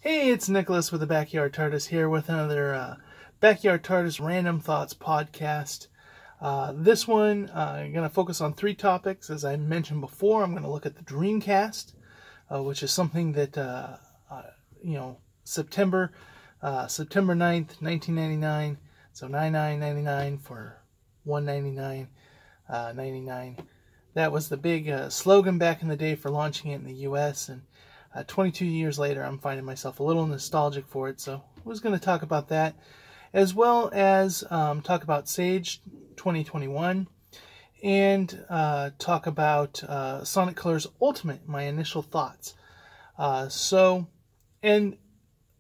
Hey, it's Nicholas with the Backyard TARDIS here with another Backyard TARDIS Random Thoughts podcast. This one, I'm going to focus on three topics. As I mentioned before, I'm going to look at the Dreamcast, which is something that, September 9th, 1999, so $99.99 for $199.99. That was the big slogan back in the day for launching it in the U.S., and 22 years later, I'm finding myself a little nostalgic for it, so I was going to talk about that, as well as talk about SAGE 2021, and talk about Sonic Colors Ultimate, my initial thoughts. And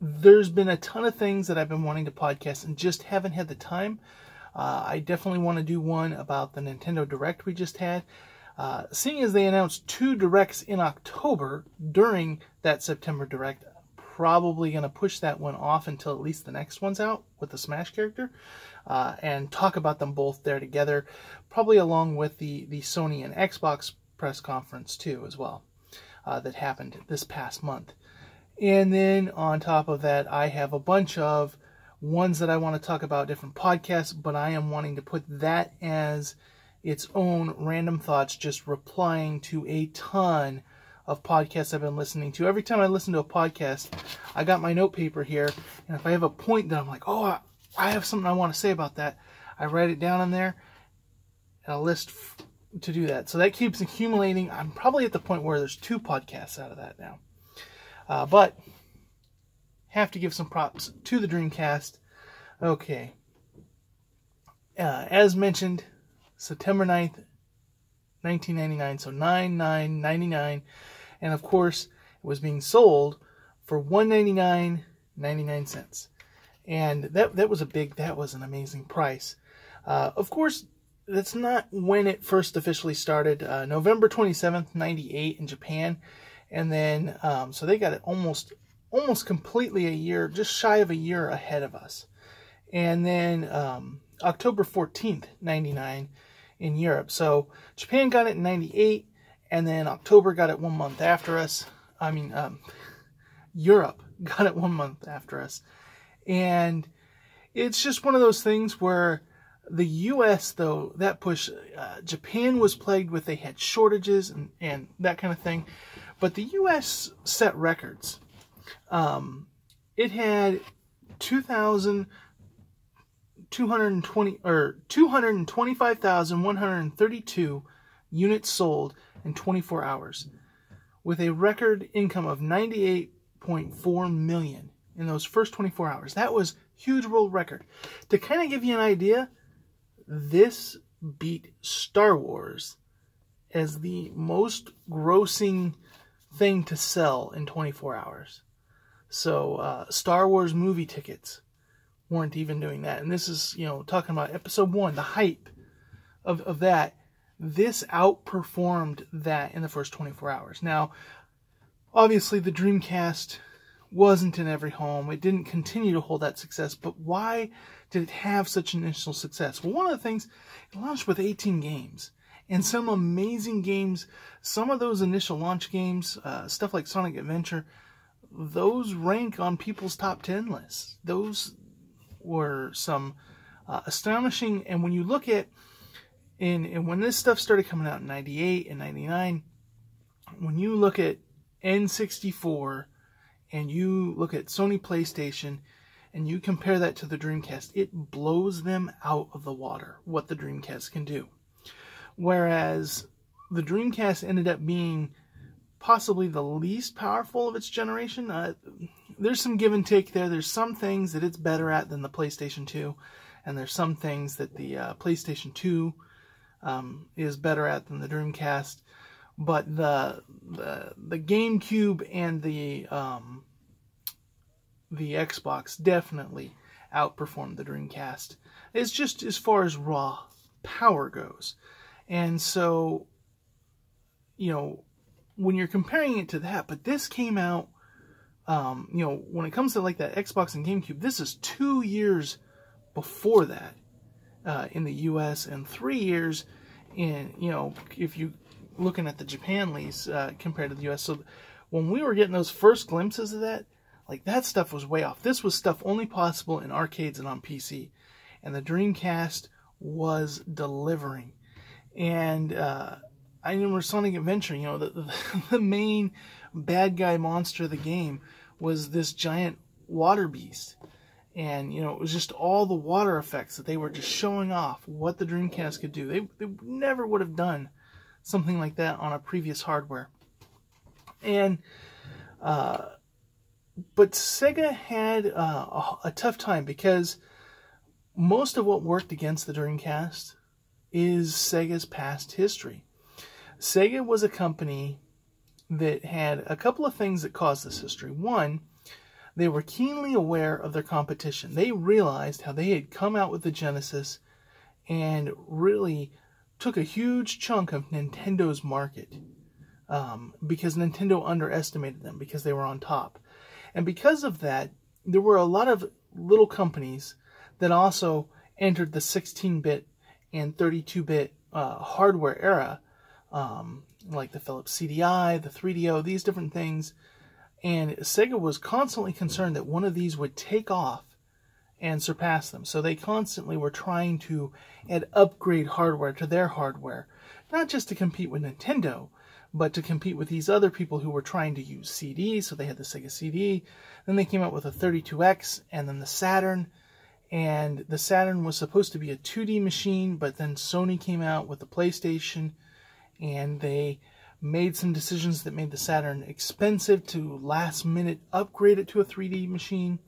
there's been a ton of things that I've been wanting to podcast and just haven't had the time. I definitely want to do one about the Nintendo Direct we just had. Seeing as they announced 2 Directs in October during that September Direct, probably going to push that one off until at least the next one's out with the Smash character, and talk about them both there together, probably along with the Sony and Xbox press conference too as well, that happened this past month. And then on top of that, I have a bunch of ones that I want to talk about, different podcasts, but I am wanting to put that as its own random thoughts, just replying to a ton of podcasts I've been listening to. Every time I listen to a podcast, I got my note paper here, and if I have a point that I'm like, oh, I have something I want to say about that, I write it down in there, and a list to do that. So that keeps accumulating. I'm probably at the point where there's 2 podcasts out of that now. But have to give some props to the Dreamcast. Okay. As mentioned, September 9th, 1999, so $99.99, and of course, it was being sold for $199.99, and that was an amazing price. Of course, that's not when it first officially started. November 27th, 98 in Japan, and then so they got it almost completely a year, just shy of a year ahead of us, and then October 14th, 99. In Europe. So Japan got it in 98, and then October got it 1 month after us. Europe got it 1 month after us. And it's just one of those things where the US, though, that push, Japan was plagued with, they had shortages and that kind of thing. But the US set records. It had 225,132 units sold in 24 hours, with a record income of $98.4 million in those first 24 hours. That was a huge world record. To kind of give you an idea, this beat Star Wars as the most grossing thing to sell in 24 hours. So Star Wars movie tickets weren't even doing that. And this is, talking about episode 1, the hype of that. This outperformed that in the first 24 hours. Now, obviously the Dreamcast wasn't in every home. It didn't continue to hold that success, but why did it have such initial success? Well, one of the things, it launched with 18 games. And some amazing games, some of those initial launch games, stuff like Sonic Adventure, those rank on people's top 10 lists. Those were some astonishing, and when you look at, and when this stuff started coming out in 98 and 99, when you look at N64 and you look at Sony PlayStation and you compare that to the Dreamcast, it blows them out of the water what the Dreamcast can do. Whereas the Dreamcast ended up being possibly the least powerful of its generation. There's some give and take there. There's some things that it's better at than the PlayStation 2, and there's some things that the PlayStation 2 is better at than the Dreamcast. But the GameCube and the Xbox definitely outperformed the Dreamcast. It's just as far as raw power goes. And so, when you're comparing it to that, but this came out, when it comes to like that Xbox and GameCube, this is 2 years before that in the US, and 3 years in, if you looking at the Japan lease compared to the US. So when we were getting those first glimpses of that, Like, that stuff was way off. This was stuff only possible in arcades and on PC. And the Dreamcast was delivering. And I remember Sonic Adventure, you know, the main bad guy monster of the game was this giant water beast. And, you know, it was just all the water effects that they were just showing off what the Dreamcast could do. They never would have done something like that on a previous hardware. And, but Sega had a tough time because most of what worked against the Dreamcast is Sega's past history. Sega was a company that had a couple of things that caused this history. One, they were keenly aware of their competition. They realized how they had come out with the Genesis and really took a huge chunk of Nintendo's market because Nintendo underestimated them because they were on top. And because of that, there were a lot of little companies that also entered the 16-bit and 32-bit hardware era, like the Philips CDI, the 3DO, these different things. And Sega was constantly concerned that one of these would take off and surpass them. So they constantly were trying to add upgrade hardware to their hardware, not just to compete with Nintendo, but to compete with these other people who were trying to use CDs. So they had the Sega CD. Then they came out with a 32X and then the Saturn. And the Saturn was supposed to be a 2D machine, but then Sony came out with the PlayStation, and they made some decisions that made the Saturn expensive to last minute upgrade it to a 3D machine.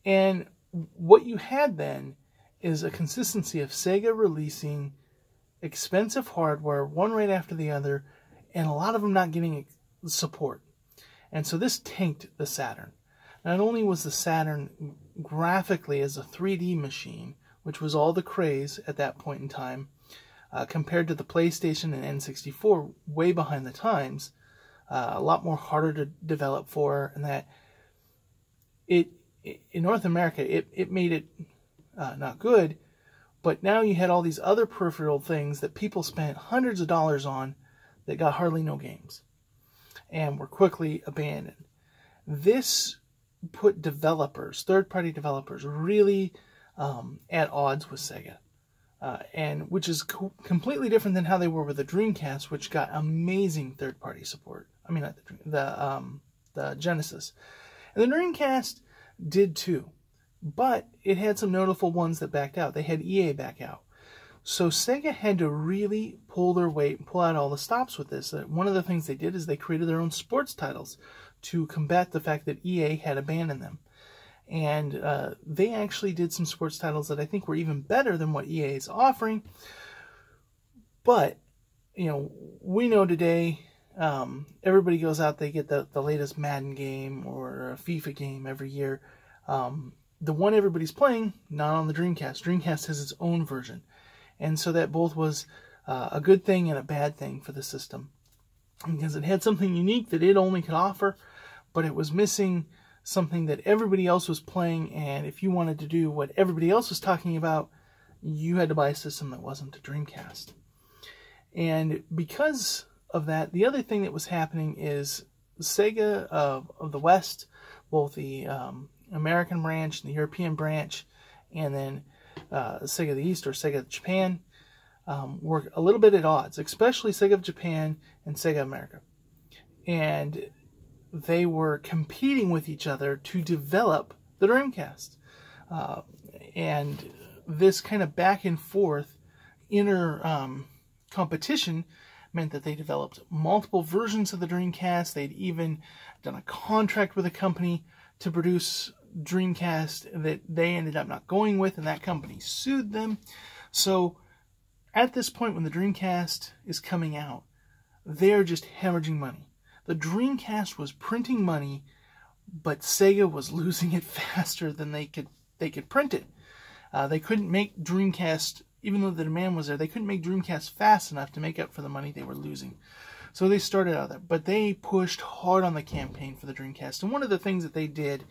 And what you had then is a consistency of Sega releasing expensive hardware, one right after the other, and a lot of them not getting support. And so this tanked the Saturn. Not only was the Saturn graphically as a 3D machine, which was all the craze at that point in time, compared to the PlayStation and N64, way behind the times, a lot more harder to develop for, and that in North America, it made it not good, but now you had all these other peripheral things that people spent hundreds of dollars on that got hardly no games and were quickly abandoned. This put developers, third-party developers, really at odds with Sega. And which is completely different than how they were with the Dreamcast, which got amazing third-party support. I mean, not the Genesis. And the Dreamcast did too, but it had some notable ones that backed out. They had EA back out. So Sega had to really pull their weight and pull out all the stops with this. One of the things they did is they created their own sports titles to combat the fact that EA had abandoned them. And they actually did some sports titles that I think were even better than what EA is offering. But, you know, we know today everybody goes out, they get the latest Madden game or a FIFA game every year. The one everybody's playing, not on the Dreamcast. Dreamcast has its own version. And so that both was a good thing and a bad thing for the system. Because it had something unique that it only could offer, but it was missing something that everybody else was playing, and if you wanted to do what everybody else was talking about, you had to buy a system that wasn't a Dreamcast. And because of that, the other thing that was happening is Sega of the West, both the American branch and the European branch, and then Sega of the East or Sega of Japan, were a little bit at odds, especially Sega of Japan and Sega America. And they were competing with each other to develop the Dreamcast. And this kind of back and forth inner competition meant that they developed multiple versions of the Dreamcast. They'd even done a contract with a company to produce Dreamcast that they ended up not going with, and that company sued them. So at this point when the Dreamcast is coming out, they're just hemorrhaging money. The Dreamcast was printing money, but Sega was losing it faster than they could print it. They couldn't make Dreamcast, even though the demand was there, they couldn't make Dreamcast fast enough to make up for the money they were losing. So they started out there, but they pushed hard on the campaign for the Dreamcast. And one of the things that they did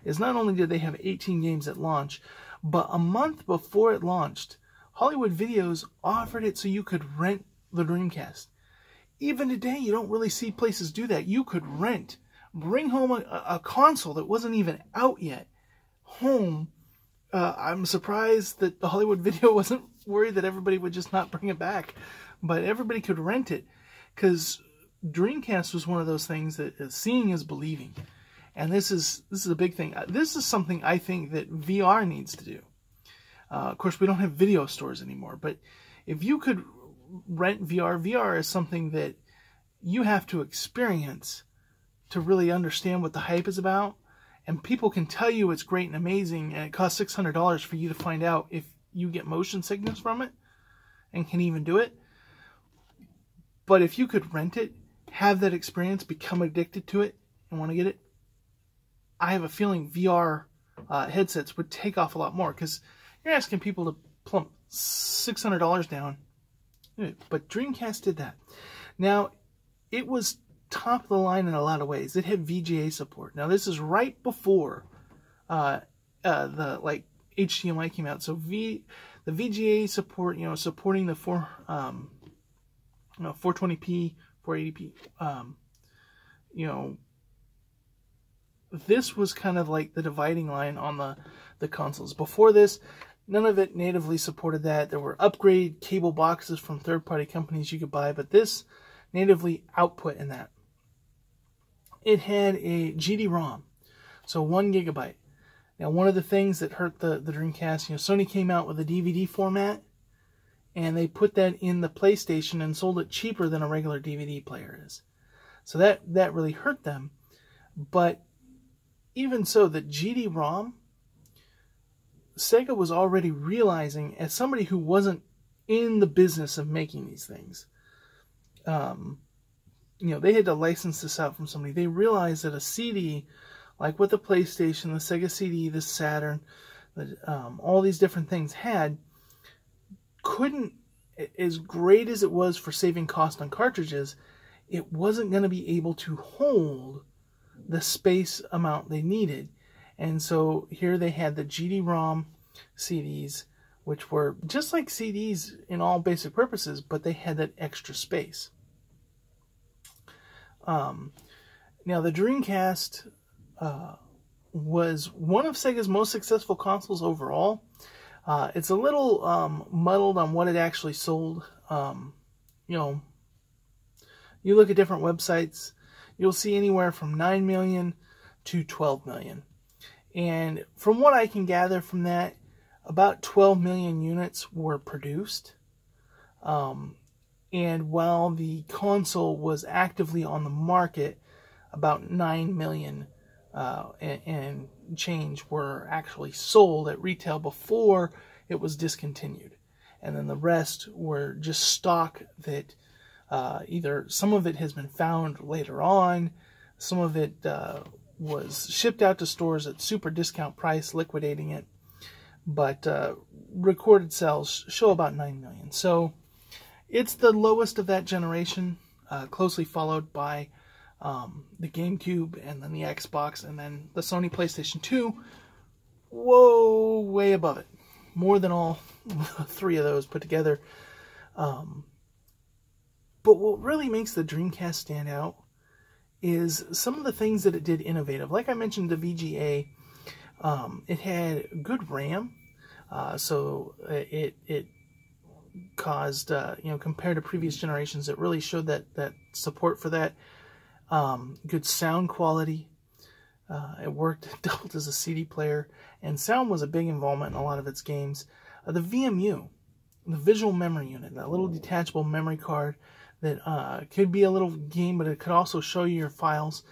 is not only did they have 18 games at launch, but a month before it launched, Hollywood Videos offered it so you could rent the Dreamcast. Even today, you don't really see places do that. You could rent bring home a console that wasn't even out yet home. I'm surprised that the Hollywood Video wasn't worried that everybody would just not bring it back, but everybody could rent it, because Dreamcast was one of those things that seeing is believing, and this is a big thing. This is something I think that VR needs to do. Of course, we don't have video stores anymore, but if you could rent VR, VR is something that you have to experience to really understand what the hype is about. And people can tell you it's great and amazing, and it costs $600 for you to find out if you get motion sickness from it and can even do it. But if you could rent it, have that experience, become addicted to it, and want to get it, I have a feeling VR headsets would take off a lot more, because you're asking people to plump $600 down. But Dreamcast did that. Now, it was top of the line in a lot of ways. It had VGA support. Now, this is right before the HDMI came out. So the VGA support, supporting the 420p, 480p, this was kind of like the dividing line on the consoles. Before this, none of it natively supported that. There were upgrade cable boxes from third-party companies you could buy, but this natively output in that. It had a GD-ROM, so 1 gigabyte. Now, one of the things that hurt the Dreamcast, Sony came out with a DVD format, and they put that in the PlayStation and sold it cheaper than a regular DVD player is. So that really hurt them. But even so, the GD-ROM, Sega was already realizing, as somebody who wasn't in the business of making these things, they had to license this out from somebody. They realized that a CD, like what the PlayStation, the Sega CD, the Saturn, all these different things had, couldn't, as great as it was for saving cost on cartridges, it wasn't going to be able to hold the space amount they needed. And so here they had the GD-ROM CDs, which were just like CDs in all basic purposes, but they had that extra space. Now, the Dreamcast was one of Sega's most successful consoles overall. It's a little muddled on what it actually sold. You look at different websites, you'll see anywhere from 9 million to 12 million. And from what I can gather from that, about 12 million units were produced. And while the console was actively on the market, about 9 million and change were actually sold at retail before it was discontinued. And then the rest were just stock that either some of it has been found later on, some of it was shipped out to stores at super discount price, liquidating it. But recorded sales show about 9 million. So it's the lowest of that generation, closely followed by the GameCube, and then the Xbox, and then the Sony PlayStation 2. Whoa, way above it. More than all three of those put together. But what really makes the Dreamcast stand out is some of the things that it did innovative. Like I mentioned, the VGA, it had good RAM, so it caused, compared to previous generations, it really showed that support for that. Good sound quality. It worked, it doubled as a CD player, and sound was a big involvement in a lot of its games. The VMU, the visual memory unit, that little detachable memory card that could be a little game, but it could also show you your files.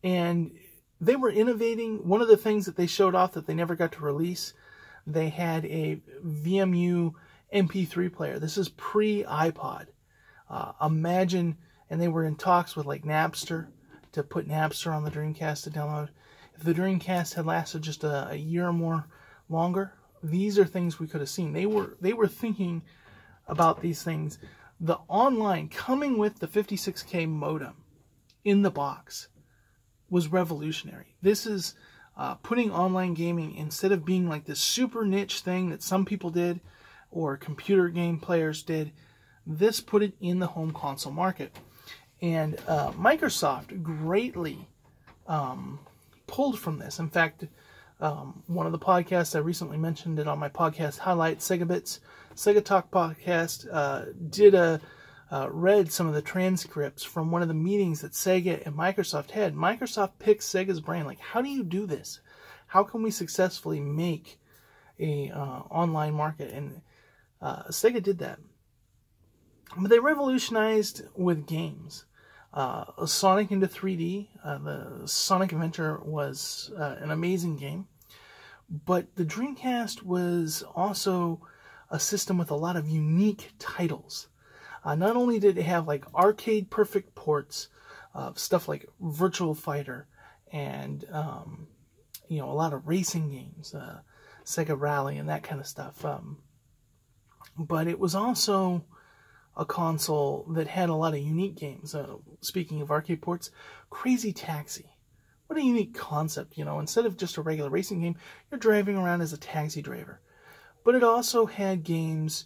And they were innovating. One of the things that they showed off that they never got to release, they had a VMU MP3 player. This is pre-iPod. Imagine, and they were in talks with like Napster to put Napster on the Dreamcast to download. If the Dreamcast had lasted just a year or more longer, these are things we could have seen. They were thinking about these things. The online, coming with the 56K modem in the box, was revolutionary. This is putting online gaming, instead of being like this super niche thing that some people did or computer game players did, this put it in the home console market. And Microsoft greatly pulled from this. In fact, one of the podcasts, I recently mentioned it on my podcast highlight, Sega Bits, Sega Talk podcast, read some of the transcripts from one of the meetings that Sega and Microsoft had. Microsoft picked Sega's brain, like, how do you do this? How can we successfully make a online market? And Sega did that. But they revolutionized with games. Sonic into 3D, the Sonic Adventure was an amazing game. But the Dreamcast was also a system with a lot of unique titles. Not only did it have like arcade perfect ports of stuff like Virtual Fighter and a lot of racing games, Sega Rally and that kind of stuff, but it was also a console that had a lot of unique games. Speaking of arcade ports, Crazy Taxi. What a unique concept, instead of just a regular racing game, you're driving around as a taxi driver. But it also had games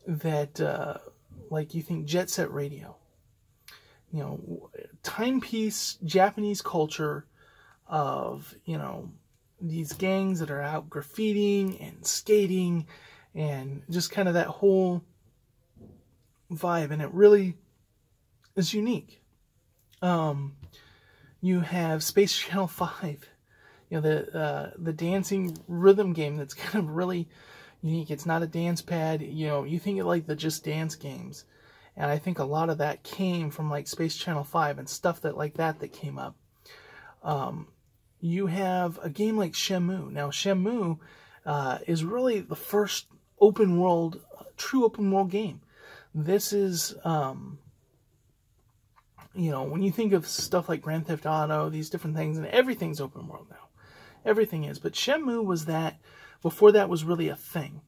that, like you think Jet Set Radio, timepiece Japanese culture of, these gangs that are out graffitiing and skating and just kind of that whole vibe, and it really is unique. You have Space Channel 5, the dancing rhythm game that's kind of really unique. It's not a dance pad, you think of like the Just Dance games, and I think a lot of that came from like Space Channel 5 and stuff that came up. You have a game like Shenmue. Now Shenmue is really the first true open world game. This is, when you think of stuff like Grand Theft Auto, these different things, and everything's open world now. Everything is. But Shenmue was that, before that was really a thing.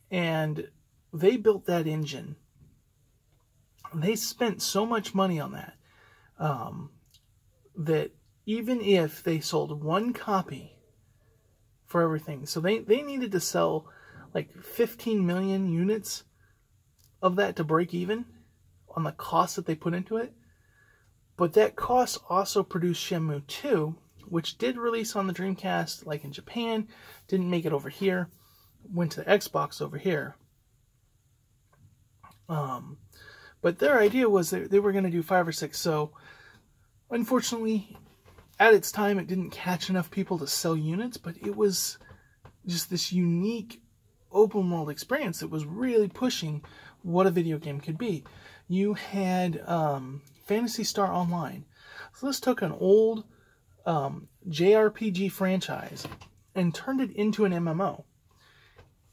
And they built that engine. They spent so much money on that, that even if they sold one copy for everything, so they needed to sell like 15 million units of that to break even on the cost that they put into it. But that cost also produced Shenmue 2, which did release on the Dreamcast, like in Japan, didn't make it over here, went to the Xbox over here. But their idea was that they were going to do 5 or 6, so unfortunately, at its time, it didn't catch enough people to sell units, but it was just this unique open world experience that was really pushing what a video game could be. You had Phantasy Star Online. So this took an old JRPG franchise and turned it into an MMO.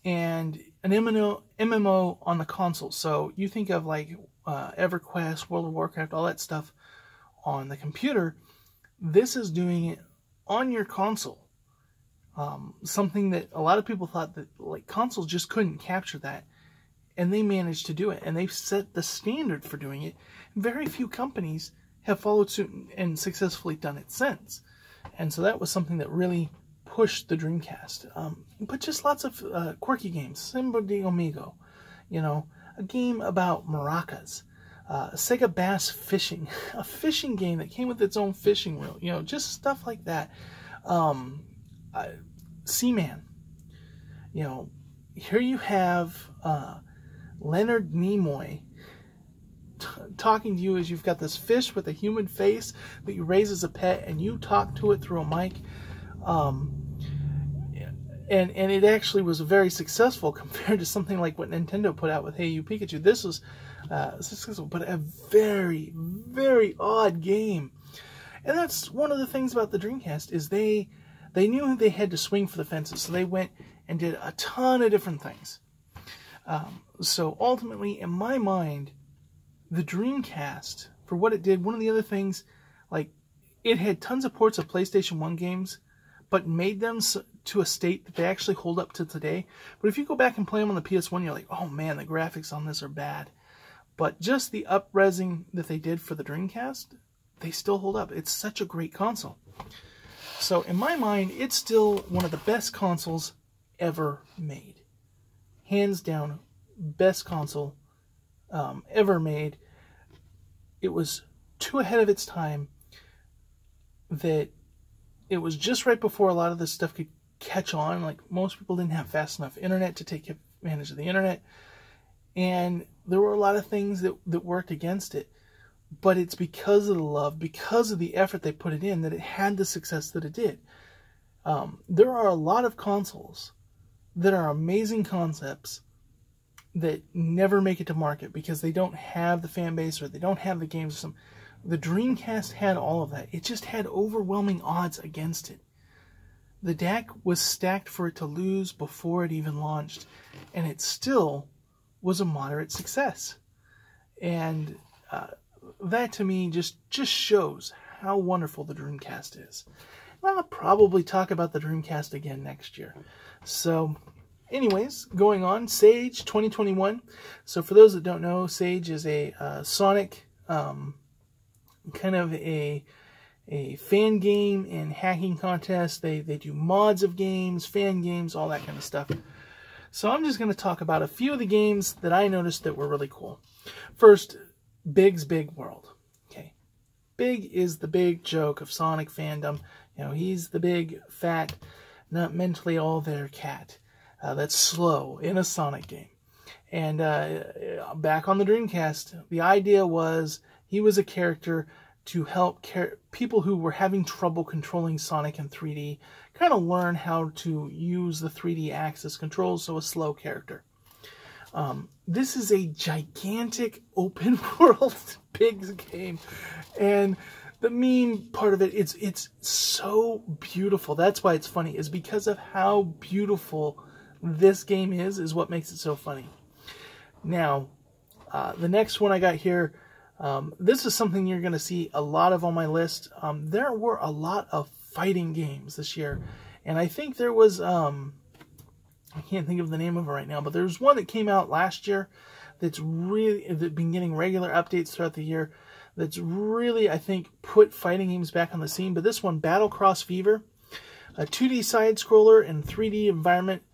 And an MMO on the console. So you think of like EverQuest, World of Warcraft, all that stuff on the computer. This is doing it on your console. Something that a lot of people thought that like consoles just couldn't capture that. And they managed to do it. And they've set the standard for doing it. Very few companies have followed suit and successfully done it since. And so that was something that really pushed the Dreamcast. But just lots of quirky games. Simba de Amigo. A game about maracas. Sega Bass Fishing. A fishing game that came with its own fishing reel. Just stuff like that. Seaman. Here you have Leonard Nimoy talking to you as you've got this fish with a human face that you raise as a pet, and you talk to it through a mic. And it actually was very successful compared to something like what Nintendo put out with Hey You Pikachu. This was successful, but a very, very odd game. And that's one of the things about the Dreamcast, is they knew they had to swing for the fences, so they went and did a ton of different things. So ultimately, in my mind, the Dreamcast, for what it did, one of the other things, like, it had tons of ports of PlayStation 1 games, but made them to a state that they actually hold up to today. But if you go back and play them on the PS1, you're like, oh man, the graphics on this are bad. But just the up-resing that they did for the Dreamcast, they still hold up. It's such a great console. So in my mind, it's still one of the best consoles ever made. Hands down, best console ever made. it was too ahead of its time, that it was just right before a lot of this stuff could catch on. Like, most people didn't have fast enough internet to take advantage of the internet, and there were a lot of things that worked against it. But it's because of the love, because of the effort they put it in, that it had the success that it did. There are a lot of consoles that are amazing concepts that never make it to market because they don't have the fan base or they don't have the games. The Dreamcast had all of that. It just had overwhelming odds against it. The deck was stacked for it to lose before it even launched, and it still was a moderate success. And that to me just shows how wonderful the Dreamcast is. I'll probably talk about the Dreamcast again next year. So anyways, going on, SAGE2021. So for those that don't know, SAGE is a Sonic, kind of a fan game and hacking contest. They do mods of games, fan games, all that kind of stuff. So I'm just going to talk about a few of the games that I noticed that were really cool. First, Big's Big World. Okay, Big is the big joke of Sonic fandom. You know, he's the big, fat, not mentally all there cat that's slow in a Sonic game. And back on the Dreamcast, the idea was he was a character to help people who were having trouble controlling Sonic in 3D kind of learn how to use the 3D axis controls, so a slow character. This is a gigantic open world Pigs game, and the meme part of it, it's so beautiful. That's why it's funny, is because of how beautiful this game is what makes it so funny. Now, the next one I got here, this is something you're going to see a lot of on my list. There were a lot of fighting games this year, and I think there was, I can't think of the name of it right now, but there's one that came out last year that's been getting regular updates throughout the year, that's really, I think, put fighting games back on the scene. But this one, Battle Cross Fever, a 2D side-scroller and 3D environment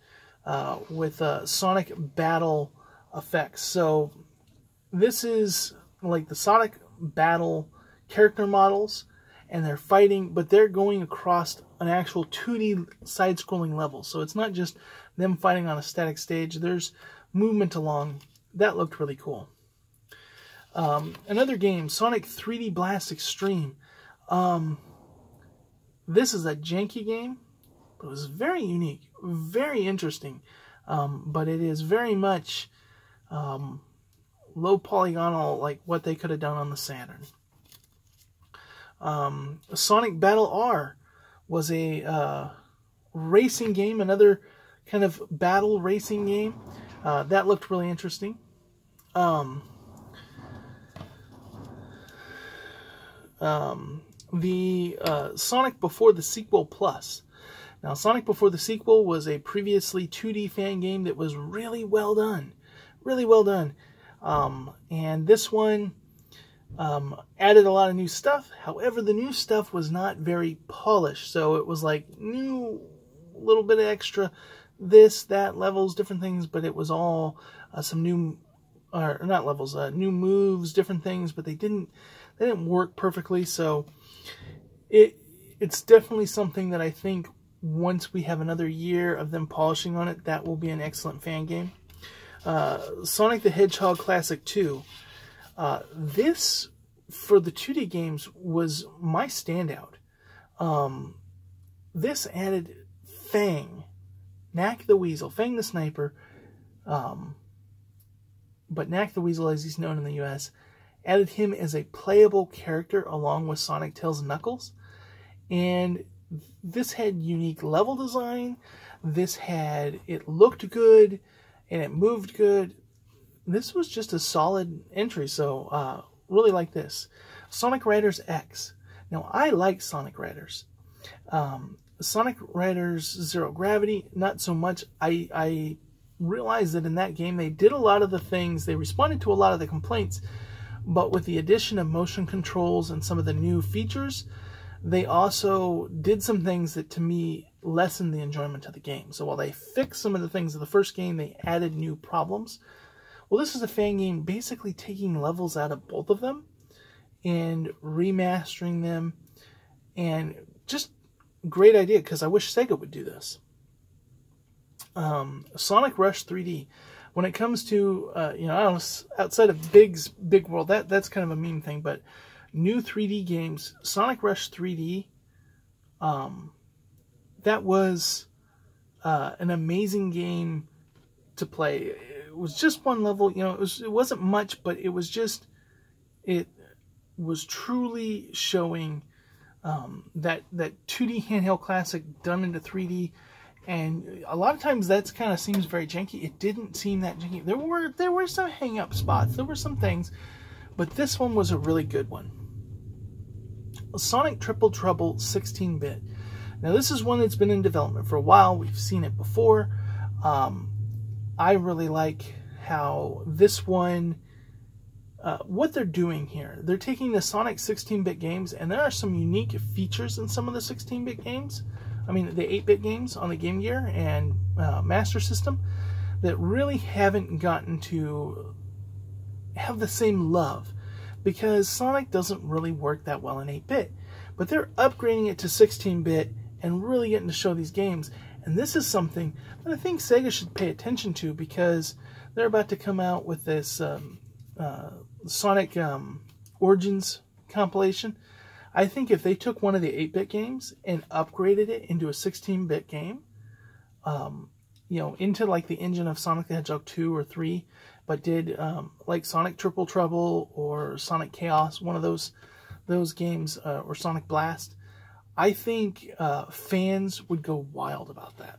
with Sonic battle effects. So this is like the Sonic battle character models, and they're fighting, but they're going across an actual 2D side-scrolling level. So it's not just them fighting on a static stage. There's movement along. That looked really cool. Another game, Sonic 3D Blast Extreme. This is a janky game, but it was very unique, very interesting. But it is very much low polygonal, like what they could have done on the Saturn. Sonic Battle R was a racing game, another kind of battle racing game. That looked really interesting. The Sonic Before the Sequel Plus. Now, Sonic Before the Sequel was a previously 2D fan game that was really well done. Really well done. And this one added a lot of new stuff. However, the new stuff was not very polished. So it was like new, little bit of extra, this, that, levels, different things. But it was all some new, or not levels, new moves, different things. But they didn't work perfectly. So it's definitely something that I think once we have another year of them polishing on it, that will be an excellent fan game. Sonic the Hedgehog Classic 2. This, for the 2D games, was my standout. This added Fang, Knack the Weasel, Fang the Sniper, but Knack the Weasel, as he's known in the US, added him as a playable character along with Sonic, Tails, and Knuckles. And this had unique level design. It looked good, and it moved good. This was just a solid entry, so really like this. Sonic Riders X. Now, I like Sonic Riders. Sonic Riders Zero Gravity, not so much. I realized that in that game they did a lot of the things, they responded to a lot of the complaints, but with the addition of motion controls and some of the new features, they also did some things that, to me, lessened the enjoyment of the game. So while they fixed some of the things of the first game, they added new problems. Well, this is a fan game basically taking levels out of both of them and remastering them, and just great idea, because I wish Sega would do this. Sonic Rush 3D. When it comes to, you know, outside of Big World, that's kind of a mean thing, but new 3D games, Sonic Rush 3D, that was an amazing game to play. It was just one level, you know, it wasn't much, but it was truly showing that 2D handheld classic done into 3D. And a lot of times that's kind of seems very janky. It didn't seem that janky. There were some hang-up spots. There were some things. But this one was a really good one. Sonic Triple Trouble 16-bit. Now this is one that's been in development for a while. We've seen it before. I really like how this one, what they're doing here. They're taking the Sonic 16-bit games, and there are some unique features in some of the 16-bit games. I mean, the 8-bit games on the Game Gear and Master System that really haven't gotten to have the same love, because Sonic doesn't really work that well in 8-bit. But they're upgrading it to 16-bit and really getting to show these games. And this is something that I think Sega should pay attention to, because they're about to come out with this Sonic Origins compilation. I think if they took one of the 8-bit games and upgraded it into a 16-bit game, you know, into like the engine of Sonic the Hedgehog 2 or 3, but did like Sonic Triple Trouble or Sonic Chaos, one of those games, or Sonic Blast, I think fans would go wild about that.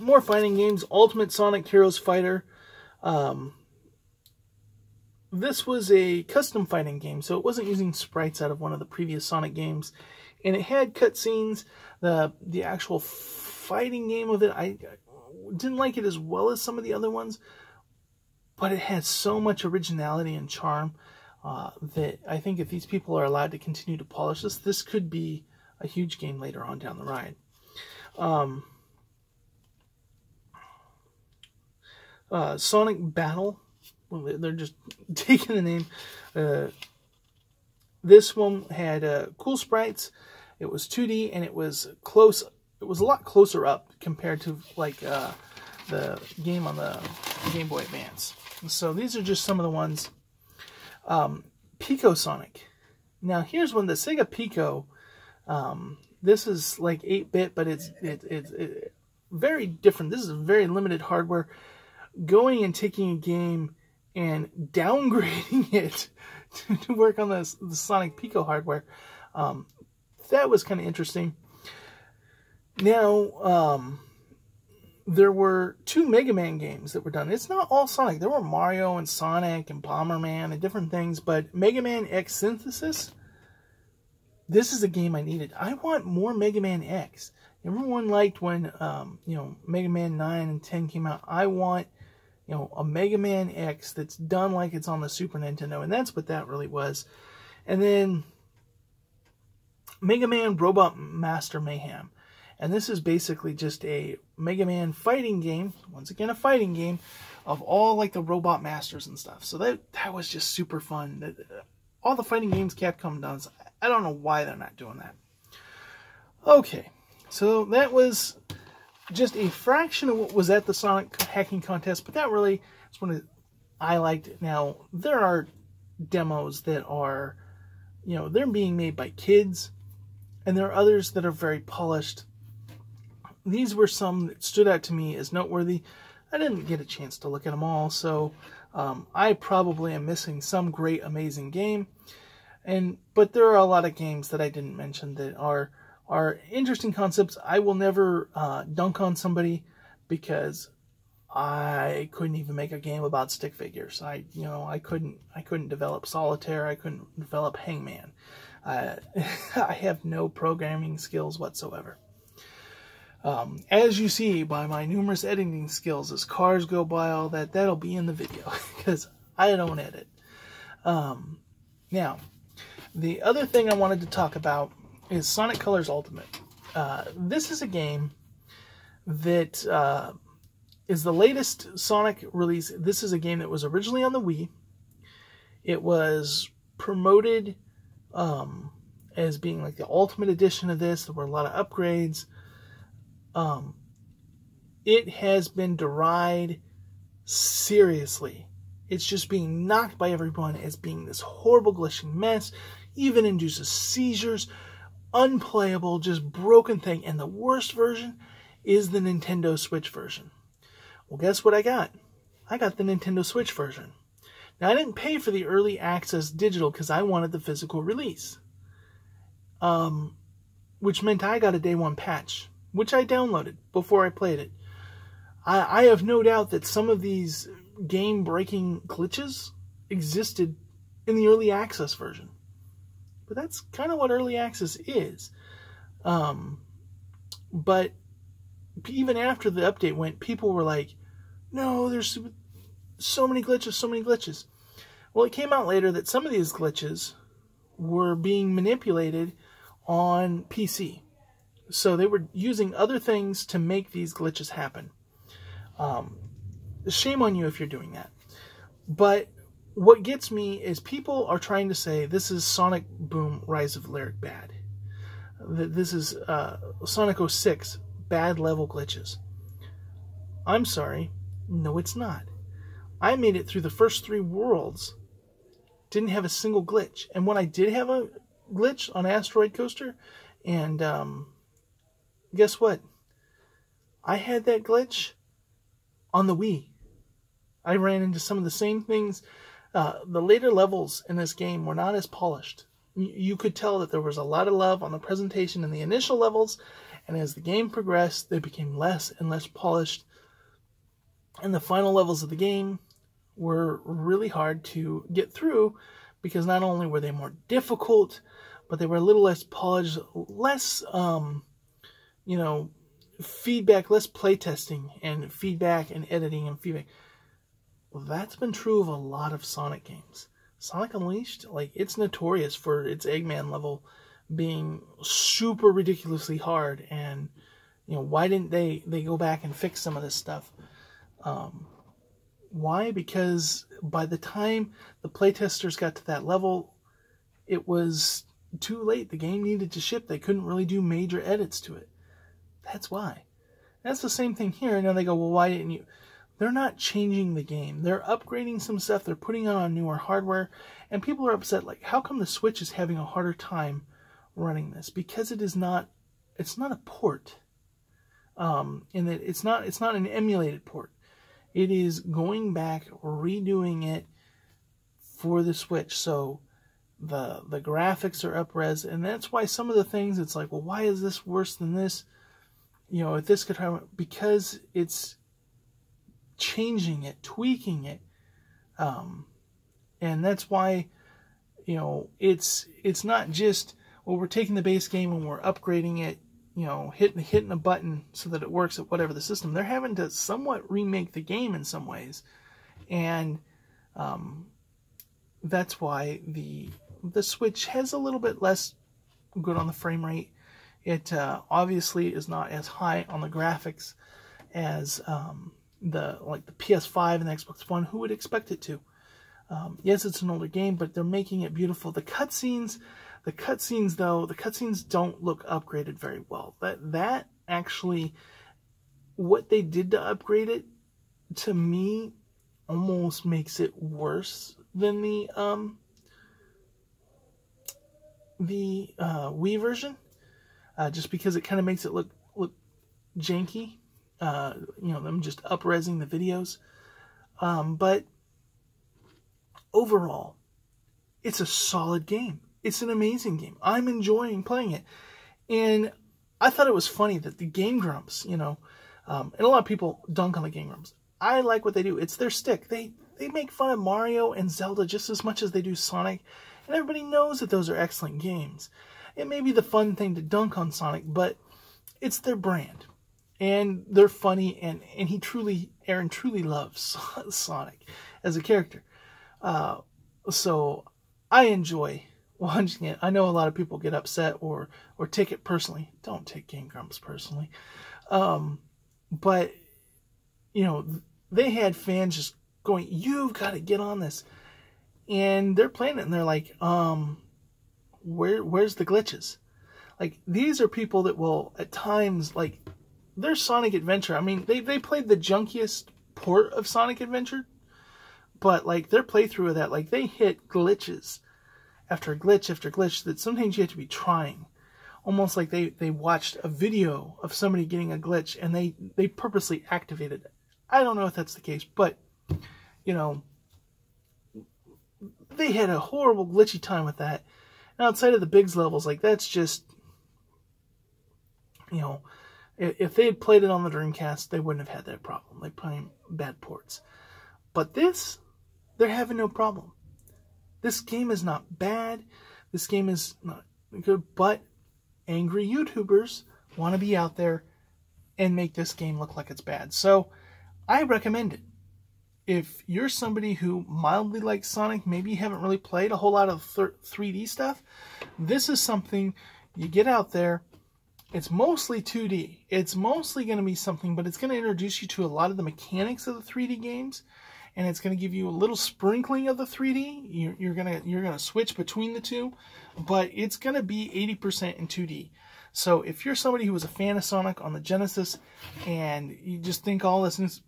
More fighting games. Ultimate Sonic Heroes Fighter. This was a custom fighting game, so it wasn't using sprites out of one of the previous Sonic games, and it had cutscenes. The actual fighting game of it, I didn't like it as well as some of the other ones, but it had so much originality and charm that I think if these people are allowed to continue to polish this could be a huge game later on down the ride. Sonic Battle. Well, they're just taking the name. This one had cool sprites. It was 2D, and it was close. It was a lot closer up compared to like the game on the Game Boy Advance. So these are just some of the ones. Pico Sonic. Now here's one, the Sega Pico. This is like 8-bit, but it's very different. This is very limited hardware. Going and taking a game and downgrading it to work on the Sonic Pico hardware. That was kind of interesting. Now, there were 2 Mega Man games that were done. It's not all Sonic. There were Mario and Sonic and Bomberman and different things, but Mega Man X Synthesis, this is a game I needed. I want more Mega Man X. Everyone liked when, you know, Mega Man 9 and 10 came out. I want, you know, a Mega Man X that's done like it's on the Super Nintendo, and that's what that really was. And then Mega Man Robot Master Mayhem. And this is basically just a Mega Man fighting game, once again a fighting game, of all like the Robot Masters and stuff. So that was just super fun. All the fighting games Capcom does, I don't know why they're not doing that. Okay, so that was just a fraction of what was at the Sonic hacking contest, but that really is one I liked. Now, there are demos that are, you know, they're being made by kids, and there are others that are very polished. These were some that stood out to me as noteworthy. I didn't get a chance to look at them all, so I probably am missing some great, amazing game. But there are a lot of games that I didn't mention that are interesting concepts. I will never dunk on somebody because I couldn't even make a game about stick figures. I couldn't develop Solitaire. I couldn't develop Hangman. I have no programming skills whatsoever. As you see by my numerous editing skills, as cars go by, all that'll be in the video because I don't edit. Now, the other thing I wanted to talk about is Sonic Colors Ultimate. This is a game that is the latest Sonic release. This is a game that was originally on the Wii, It was promoted as being like the ultimate edition of this. There were a lot of upgrades. It has been derided seriously. It's just being knocked by everyone as being this horrible glitching mess, even induces seizures, unplayable, just broken thing. And the worst version is the Nintendo Switch version. Well, guess what I got? I got the Nintendo Switch version. Now, I didn't pay for the early access digital because I wanted the physical release. Which meant I got a day one patch, which I downloaded before I played it. I have no doubt that some of these game-breaking glitches existed in the early access version. But that's kind of what early access is. But even after the update went, people were like, no, there's so many glitches, so many glitches. Well, it came out later that some of these glitches were being manipulated on PC. So they were using other things to make these glitches happen. Shame on you if you're doing that. But what gets me is people are trying to say this is Sonic Boom Rise of Lyric bad. This is Sonic 06 bad level glitches. I'm sorry. No, it's not. I made it through the first 3 worlds. Didn't have a single glitch. And when I did have a glitch on Asteroid Coaster, and guess what? I had that glitch on the Wii. I ran into some of the same things. The later levels in this game were not as polished. You could tell that there was a lot of love on the presentation in the initial levels, and as the game progressed, they became less and less polished. And the final levels of the game were really hard to get through because not only were they more difficult, but they were a little less polished, less, feedback, less playtesting and feedback and editing and feedback. Well, that's been true of a lot of Sonic games. Sonic Unleashed, it's notorious for its Eggman level being super ridiculously hard, and, why didn't they go back and fix some of this stuff? Why? Because by the time the playtesters got to that level, it was too late. The game needed to ship. They couldn't really do major edits to it. That's why. That's the same thing here. Now they go, well, why didn't you? They're not changing the game. They're upgrading some stuff. They're putting on newer hardware. And people are upset, how come the Switch is having a harder time running this? Because it's not a port. In that it's not an emulated port. It is going back, redoing it for the Switch. So the graphics are up-res, and that's why some of the things, it's like, well, why is this worse than this? If this could happen, because it's changing it, tweaking it. And that's why, it's not just, well, we're taking the base game and we're upgrading it, hitting a button so that it works at whatever the system. They're having to somewhat remake the game in some ways. And that's why the Switch has a little bit less good on the frame rate. It obviously is not as high on the graphics as the PS5 and the Xbox One. Who would expect it to? Yes, it's an older game, but they're making it beautiful. The cutscenes don't look upgraded very well. That actually, what they did to upgrade it, to me, almost makes it worse than the Wii version, just because it kind of makes it look janky. Them just up-resing the videos. But overall, it's a solid game. It's an amazing game. I'm enjoying playing it. And I thought it was funny that the Game Grumps, and a lot of people dunk on the Game Grumps. I like what they do. It's their stick. They make fun of Mario and Zelda just as much as they do Sonic. And everybody knows that those are excellent games. It may be the fun thing to dunk on Sonic, but it's their brand. And they're funny, and Aaron truly loves Sonic as a character. So I enjoy watching it. I know a lot of people get upset or take it personally. Don't take Game Grumps personally. But, they had fans just going, you've got to get on this. and they're playing it, and they're like, where's the glitches? Like, these are people that will, at times, like, their Sonic Adventure, I mean, they played the junkiest port of Sonic Adventure, but, like, their playthrough of that, like, they hit glitches after glitch after glitch that sometimes you have to be trying. Almost like they watched a video of somebody getting a glitch, and they purposely activated it. I don't know if that's the case, but, you know, they had a horrible glitchy time with that. And outside of the Biggs levels, like, that's just, you know, if they had played it on the Dreamcast, they wouldn't have had that problem, like playing bad ports. But this, they're having no problem. This game is not bad. This game is not good, but angry YouTubers want to be out there and make this game look like it's bad. So I recommend it. If you're somebody who mildly likes Sonic, maybe you haven't really played a whole lot of 3D stuff, this is something you get out there. It's mostly 2D. It's mostly going to be something, but it's going to introduce you to a lot of the mechanics of the 3D games, and it's going to give you a little sprinkling of the 3D. You're gonna switch between the two, but it's going to be 80% in 2D. So if you're somebody who was a fan of Sonic on the Genesis, and you just think all this is,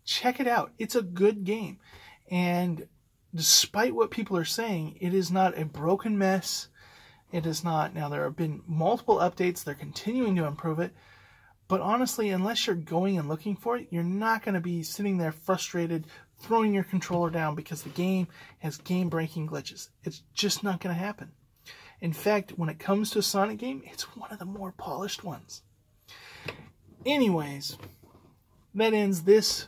check it out. It's a good game. And despite what people are saying, it is not a broken mess. It is not. Now, there have been multiple updates. They're continuing to improve it. But honestly, unless you're going and looking for it, you're not going to be sitting there frustrated, throwing your controller down because the game has game-breaking glitches. It's just not going to happen. In fact, when it comes to a Sonic game, it's one of the more polished ones. Anyways, that ends this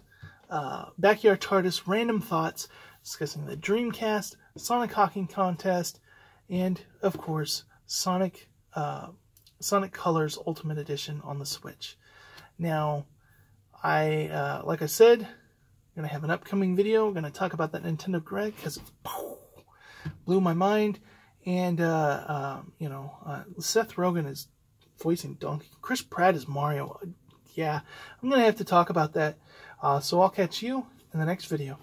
Backyard TARDIS Random Thoughts discussing the Dreamcast, Sonic Hawking Contest, and, of course, Sonic Colors Ultimate Edition on the Switch. Now, like I said, I'm going to have an upcoming video. I'm going to talk about that Nintendo Direct because it blew my mind. And, Seth Rogen is voicing Donkey. Chris Pratt is Mario. Yeah, I'm going to have to talk about that. So I'll catch you in the next video.